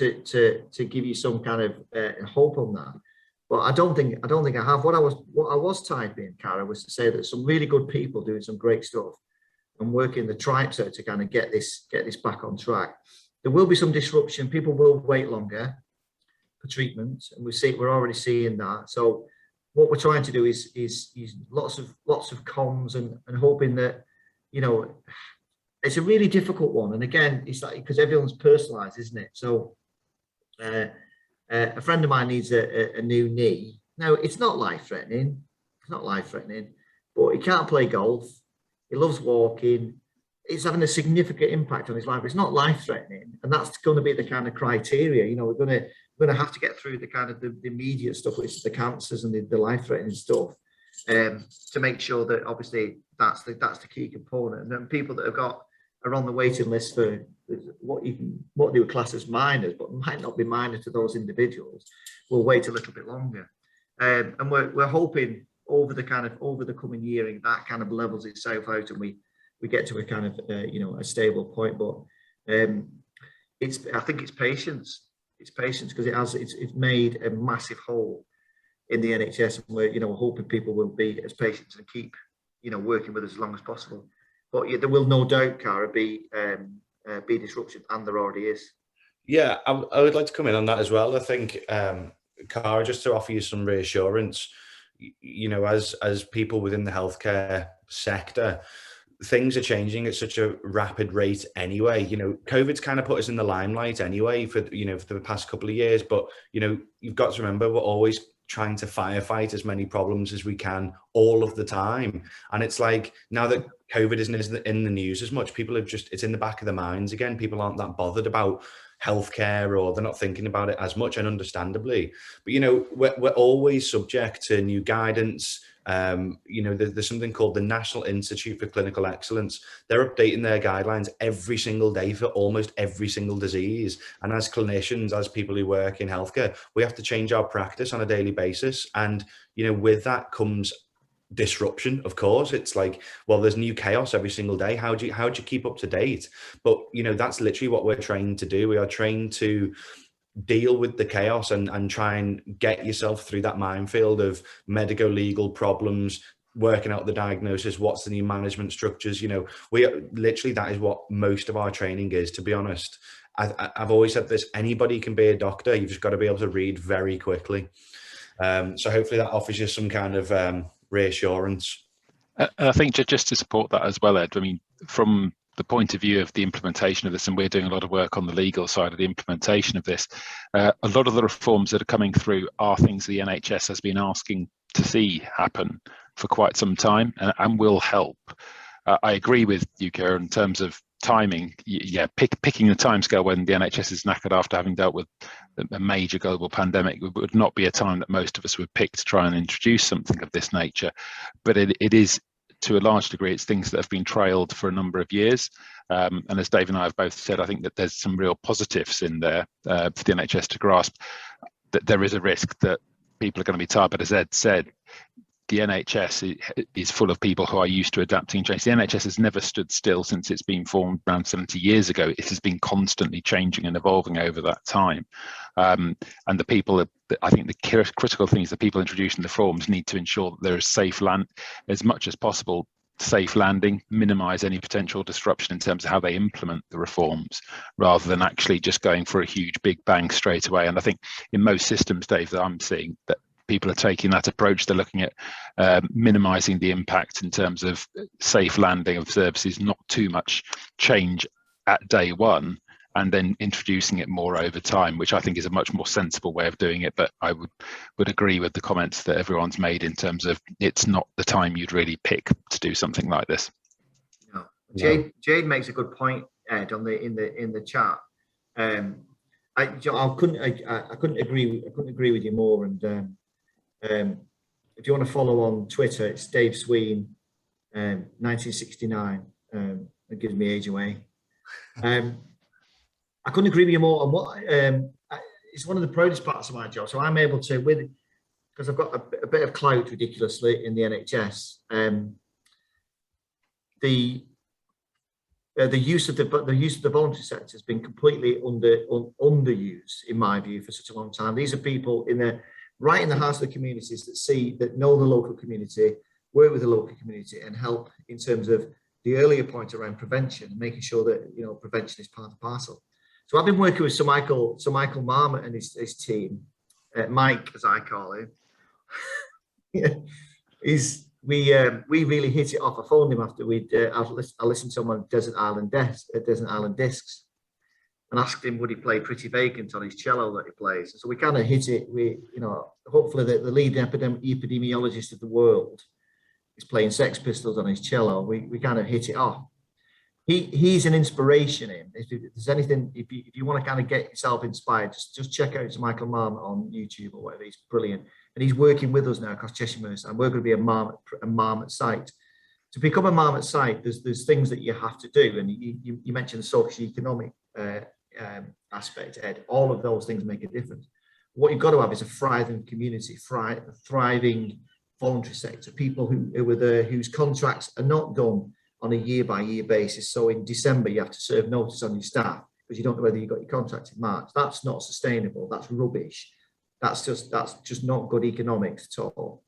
give you some kind of hope on that. But I don't think I have. What I was typing, Cara, was to say that some really good people doing some great stuff and working the tribe to kind of get this back on track. There will be some disruption. People will wait longer for treatment, and we're already seeing that. So what we're trying to do is lots of comms and hoping that, it's a really difficult one. And again, it's like, because everyone's personalized, isn't it? So a friend of mine needs a new knee. Now, it's not life-threatening. It's not life-threatening, but he can't play golf. He loves walking. It's having a significant impact on his life. It's not life-threatening, and that's going to be the kind of criteria. We're going to have to get through the kind of the immediate stuff, which is the cancers and the life-threatening stuff, to make sure that obviously that's the key component. And then people that are on the waiting list for what they would class as minors, but might not be minor to those individuals, will wait a little bit longer. And we're hoping over the coming year that kind of levels itself out, and we get to a kind of a stable point. But I think it's patience. It's patience, because it's made a massive hole in the NHS, and we're hoping people will be as patient and keep working with us as long as possible. But there will no doubt, Cara, be disruption, and there already is. Yeah, I would like to come in on that as well. I think, Cara, just to offer you some reassurance, as people within the healthcare sector, things are changing at such a rapid rate anyway. COVID's kind of put us in the limelight anyway for the past couple of years, but you've got to remember, we're always trying to firefight as many problems as we can all of the time. And it's like, now that COVID isn't in the news as much, people it's in the back of their minds again. People aren't that bothered about healthcare, or they're not thinking about it as much, and understandably. But we're always subject to new guidance. There's something called the National Institute for Clinical Excellence. They're updating their guidelines every single day for almost every single disease. And as clinicians, as people who work in healthcare, we have to change our practice on a daily basis. And, with that comes disruption, of course. It's like, well, there's new chaos every single day. How do you keep up to date? But, that's literally what we're trained to do. We are trained to deal with the chaos and try and get yourself through that minefield of medical legal problems, working out the diagnosis, what's the new management structures. We literally, that is what most of our training is, to be honest. I've always said this: anybody can be a doctor, you've just got to be able to read very quickly. So hopefully that offers you some kind of reassurance. I think just to support that as well, Ed, I mean, from the point of view of the implementation of this, and we're doing a lot of work on the legal side of the implementation of this, a lot of the reforms that are coming through are things the NHS has been asking to see happen for quite some time, and will help. I agree with you, Kira, in terms of timing. Yeah, picking the timescale when the NHS is knackered after having dealt with a major global pandemic would not be a time that most of us would pick to try and introduce something of this nature. But it is, to a large degree, it's things that have been trailed for a number of years. And as Dave and I have both said, I think that there's some real positives in there for the NHS to grasp. That there is a risk that people are going to be tired, but as Ed said, the NHS is full of people who are used to adapting and changing. The NHS has never stood still since it's been formed around 70 years ago. It has been constantly changing and evolving over that time. And the people, I think the critical thing is the people introducing the reforms need to ensure that there is safe land, as much as possible, safe landing, minimise any potential disruption in terms of how they implement the reforms, rather than actually just going for a huge big bang straight away. And I think in most systems, Dave, that I'm seeing, that people are taking that approach. They're looking at minimising the impact in terms of safe landing of services, not too much change at day one, and then introducing it more over time, which I think is a much more sensible way of doing it. But I would agree with the comments that everyone's made in terms of it's not the time you'd really pick to do something like this. No. Jade makes a good point, Ed, in the chat. I couldn't agree with you more. And if you want to follow on Twitter, it's Dave Sween 1969. That gives me age away. I couldn't agree with you more on what it's one of the proudest parts of my job. So I'm able to, because I've got a bit of clout ridiculously in the NHS. The use of the voluntary sector has been completely underused, in my view, for such a long time. These are people right in the heart of the communities that know the local community, work with the local community, and help in terms of the earlier point around prevention, making sure that prevention is part and parcel. So I've been working with Sir Michael Marmot and his team, Mike, as I call him. We really hit it off. I phoned him after I listened to him on Desert Island Discs, and asked him would he play Pretty Vacant on his cello that he plays. So we kind of hit it. Hopefully the leading epidemiologist of the world is playing Sex Pistols on his cello. We kind of hit it off. He's an inspiration. If there's anything, if you want to kind of get yourself inspired, just check out Michael Marmot on YouTube or whatever. He's brilliant, and he's working with us now across Cheshire Mercy, and we're going to be a Marmot site. To become a Marmot site, there's things that you have to do, and you mentioned the socioeconomic aspect, Ed, all of those things make a difference. What you've got to have is a thriving community, a thriving voluntary sector, people who are there, whose contracts are not done on a year-by-year basis. So in December, you have to serve notice on your staff because you don't know whether you got your contract in March. That's not sustainable. That's rubbish. That's just not good economics at all.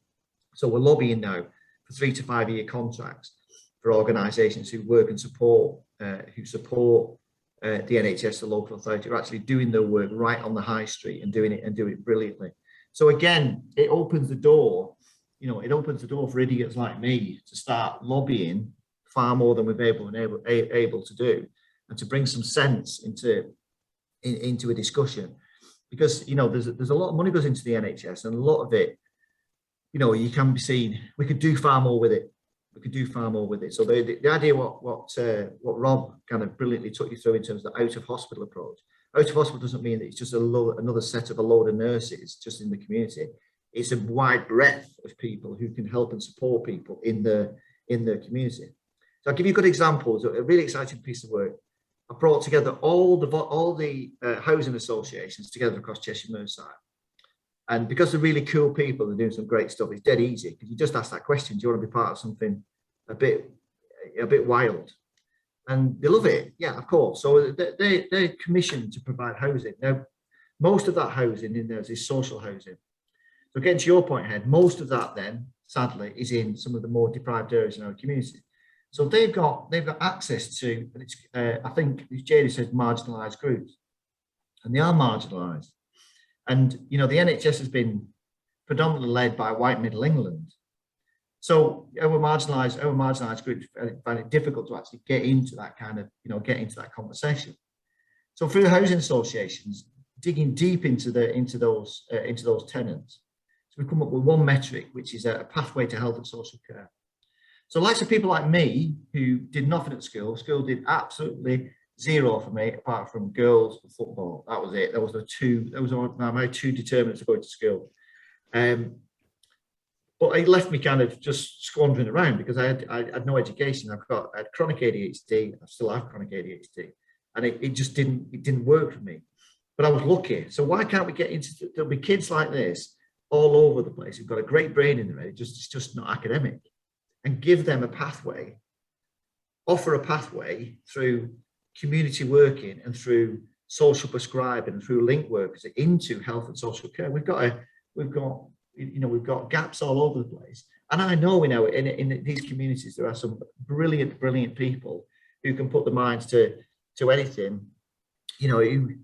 So we're lobbying now for 3 to 5 year contracts for organisations who work and support, who support the NHS, the local authority, are actually doing their work right on the high street and doing it brilliantly. So again, it opens the door, it opens the door for idiots like me to start lobbying far more than we've been able to do, and to bring some sense into a discussion, because there's a lot of money goes into the NHS, and a lot of it, you can be seen, we could do far more with it. We could do far more with it. So the idea what Rob kind of brilliantly took you through in terms of the out of hospital approach. Out of hospital doesn't mean that it's just another set of a load of nurses just in the community. It's a wide breadth of people who can help and support people in the community. So I'll give you good examples. A really exciting piece of work. I brought together all the housing associations together across Cheshire Merseyside. And because they're really cool people, they're doing some great stuff. It's dead easy because you just ask that question: do you want to be part of something a bit wild? And they love it. Yeah, of course. So they're commissioned to provide housing. Now, most of that housing in there is social housing. So getting to your point, Ed, most of that then, sadly, is in some of the more deprived areas in our community. So they've got access to, and it's I think as Jada said, marginalised groups, and they are marginalised. And the NHS has been predominantly led by white Middle England. So our marginalised groups find it difficult to actually get into that kind of, get into that conversation. So through the housing associations, digging deep into those tenants, so we've come up with one metric, which is a pathway to health and social care. So lots of people like me who did nothing at school did absolutely zero for me, apart from girls and football. That was it. My two determinants to go to school. But it left me kind of just squandering around because I had no education. I had chronic ADHD. I still have chronic ADHD, and it just didn't work for me. But I was lucky. So why can't we get into? There'll be kids like this all over the place who've got a great brain in their head. It's just not academic, and give them a pathway. Offer a pathway through community working and through social prescribing and through link workers into health and social care. We've got gaps all over the place, and I know in these communities there are some brilliant people who can put their minds to anything, who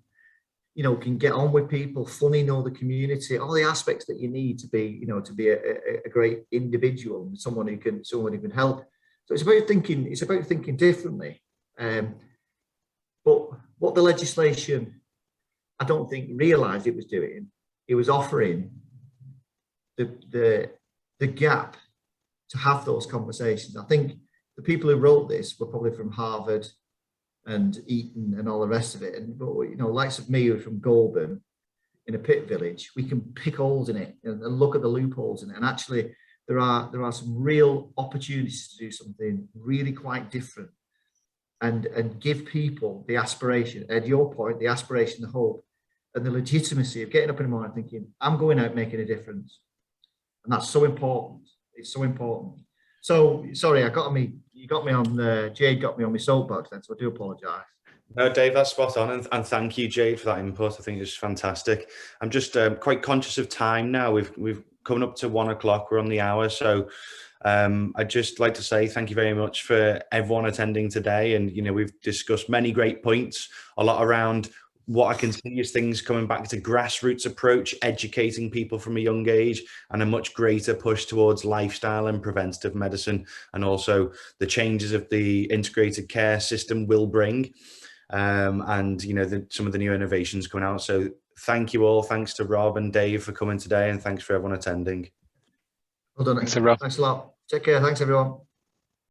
can get on with people, fully know the community, all the aspects that you need to be a great individual, someone who can help. So it's about thinking differently. But what the legislation, I don't think, realised it was doing, it was offering the gap to have those conversations. I think the people who wrote this were probably from Harvard and Eton and all the rest of it. And likes of me who are from Goulburn in a pit village, we can pick holes in it and look at the loopholes in it. And actually, there are some real opportunities to do something really quite different. And give people the aspiration, at your point, the aspiration, the hope, and the legitimacy of getting up in the morning thinking, I'm going out making a difference. And that's so important. It's so important. So, sorry, you got me on, Jade got me on my soapbox then, so I do apologise. No, Dave, that's spot on. And thank you, Jade, for that input. I think it's fantastic. I'm just quite conscious of time now. We've coming up to 1 o'clock. We're on the hour. So I'd just like to say thank you very much for everyone attending today. And, we've discussed many great points, a lot around what I can see as things coming back to grassroots approach, educating people from a young age, and a much greater push towards lifestyle and preventative medicine, and also the changes of the integrated care system will bring, and some of the new innovations coming out. So thank you all. Thanks to Rob and Dave for coming today, and thanks for everyone attending. Well done. Thanks, Rob. Thanks a lot. Take care. Thanks, everyone.